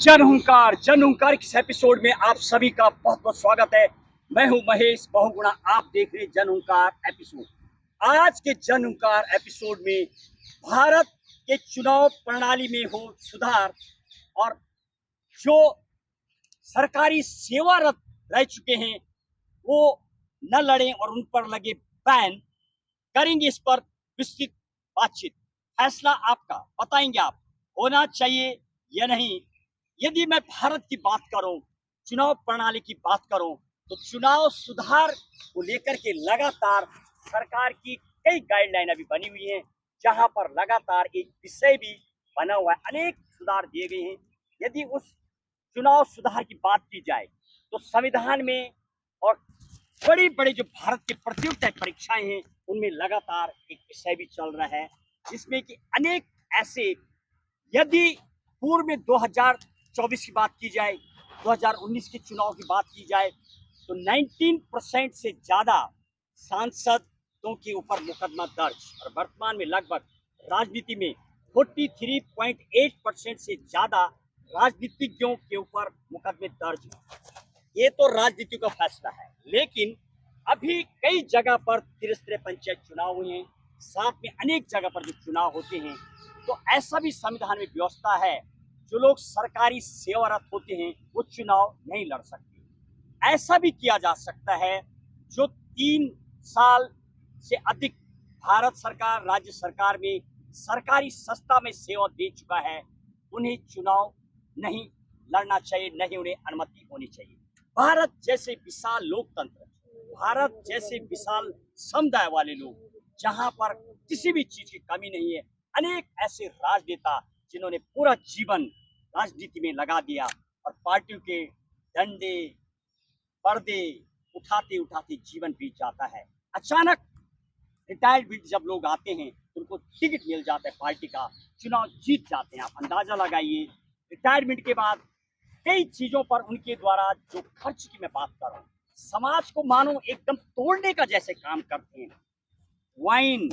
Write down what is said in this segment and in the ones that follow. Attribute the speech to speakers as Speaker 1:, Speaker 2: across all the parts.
Speaker 1: जन हुंकार किस एपिसोड में आप सभी का बहुत बहुत स्वागत है। मैं हूं महेश बहुगुणा, आप देख रहे जन हुंकार एपिसोड। आज के जन हुंकार एपिसोड में भारत के चुनाव प्रणाली में हो सुधार और जो सरकारी सेवारत रह चुके हैं वो न लड़ें और उन पर लगे बैन, करेंगे इस पर विस्तृत बातचीत। फैसला आपका, बताएंगे आप होना चाहिए या नहीं। यदि मैं भारत की बात करूं, चुनाव प्रणाली की बात करूं, तो चुनाव सुधार को लेकर के लगातार सरकार की कई गाइडलाइन अभी बनी हुई हैं, जहां पर लगातार एक विषय भी बना हुआ है, अनेक सुधार दिए गए हैं। यदि उस चुनाव सुधार की बात की जाए तो संविधान में और बड़ी बड़ी जो भारत की प्रतियोगिता परीक्षाएं हैं उनमें लगातार एक विषय भी चल रहा है, जिसमें कि अनेक ऐसे, यदि पूर्व में 2024 की बात की जाए, 2019 के चुनाव की बात की जाए, तो 19% से ज्यादा सांसदों के ऊपर मुकदमा दर्ज, और वर्तमान में लगभग राजनीति में 43.8% से ज्यादा राजनीतिज्ञों के ऊपर मुकदमे दर्ज। ये तो राजनीति का फैसला है, लेकिन अभी कई जगह पर त्रिस्तरीय पंचायत चुनाव हुए हैं, साथ में अनेक जगह पर जो चुनाव होते हैं, तो ऐसा भी संविधान में व्यवस्था है, जो लोग सरकारी सेवारत होते हैं वो चुनाव नहीं लड़ सकते। ऐसा भी किया जा सकता है, जो 3 साल से अधिक भारत सरकार, राज्य सरकार में सरकारी संस्था में सेवा दे चुका है, उन्हें चुनाव नहीं लड़ना चाहिए, नहीं उन्हें अनुमति होनी चाहिए। भारत जैसे विशाल लोकतंत्र, भारत जैसे विशाल समुदाय वाले लोग, जहां पर किसी भी चीज की कमी नहीं है, अनेक ऐसे राजनेता जिन्होंने पूरा जीवन राजनीति में लगा दिया और पार्टियों के डंडे पर्दे उठाते उठाते जीवन बीत जाता है। अचानक रिटायर्ड जब लोग आते हैं तो उनको टिकट मिल जाता है पार्टी का, चुनाव जीत जाते हैं। आप अंदाजा लगाइए, रिटायरमेंट के बाद कई चीजों पर उनके द्वारा जो खर्च की मैं बात कर रहा हूँ, समाज को मानो एकदम तोड़ने का जैसे काम करते हैं। वाइन,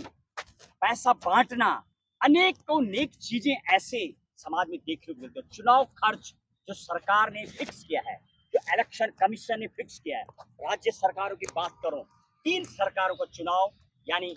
Speaker 1: पैसा बांटना, अनेकों नेक चीजें ऐसे समाज में देखने को मिलती है। चुनाव खर्च जो सरकार ने फिक्स किया है, जो इलेक्शन कमीशन ने फिक्स किया है, राज्य सरकारों की बात करूं, 3 सरकारों का चुनाव, यानी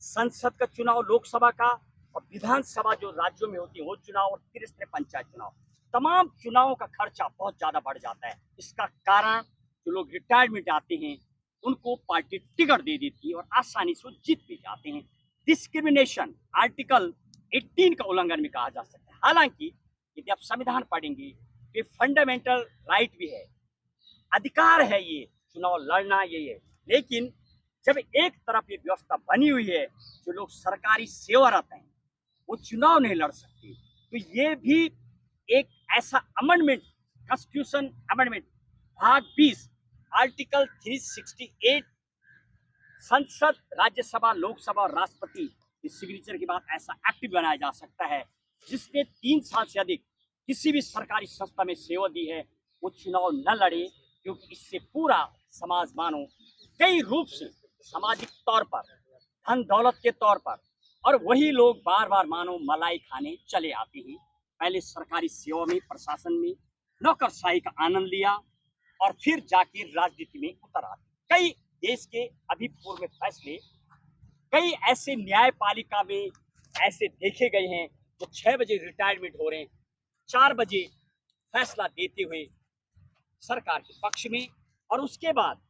Speaker 1: संसद का चुनाव, लोकसभा का, और विधानसभा जो राज्यों में होती है वो चुनाव, और त्रिस्तरीय पंचायत चुनाव, तमाम चुनावों का खर्चा बहुत ज्यादा बढ़ जाता है। इसका कारण जो लोग रिटायरमेंट आते हैं उनको पार्टी टिकट दे देती है और आसानी से जीत भी जाते हैं। डिस्क्रिमिनेशन आर्टिकल 18 का उल्लंघन भी कहा जा सकता है। हालांकि यदि आप संविधान पढ़ेंगे तो फंडामेंटल राइट भी है, अधिकार है ये चुनाव लड़ना, ये है। लेकिन जब एक तरफ ये व्यवस्था बनी हुई है, जो लोग सरकारी सेवारत हैं वो चुनाव नहीं लड़ सकते, तो ये भी एक ऐसा अमेंडमेंट, कॉन्स्टिट्यूशन अमेंडमेंट भाग 20 आर्टिकल 368, संसद, राज्यसभा, लोकसभा और राष्ट्रपति की सिग्नेचर के बाद ऐसा एक्ट बनाया जा सकता है, जिसने 3 साल से अधिक किसी भी सरकारी संस्था में सेवा दी है वो चुनाव न लड़े, क्योंकि इससे पूरा समाज मानो कई रूप से सामाजिक तौर पर, धन दौलत के तौर पर, और वही लोग बार बार मानो मलाई खाने चले आते हैं। पहले सरकारी सेवा में, प्रशासन में नौकरशाही का आनंद लिया और फिर जाके राजनीति में उतर आते। कई देश के अभी पूर्व में फैसले, कई ऐसे न्यायपालिका में ऐसे देखे गए हैं जो 6 बजे रिटायरमेंट हो रहे हैं, 4 बजे फैसला देते हुए सरकार के पक्ष में, और उसके बाद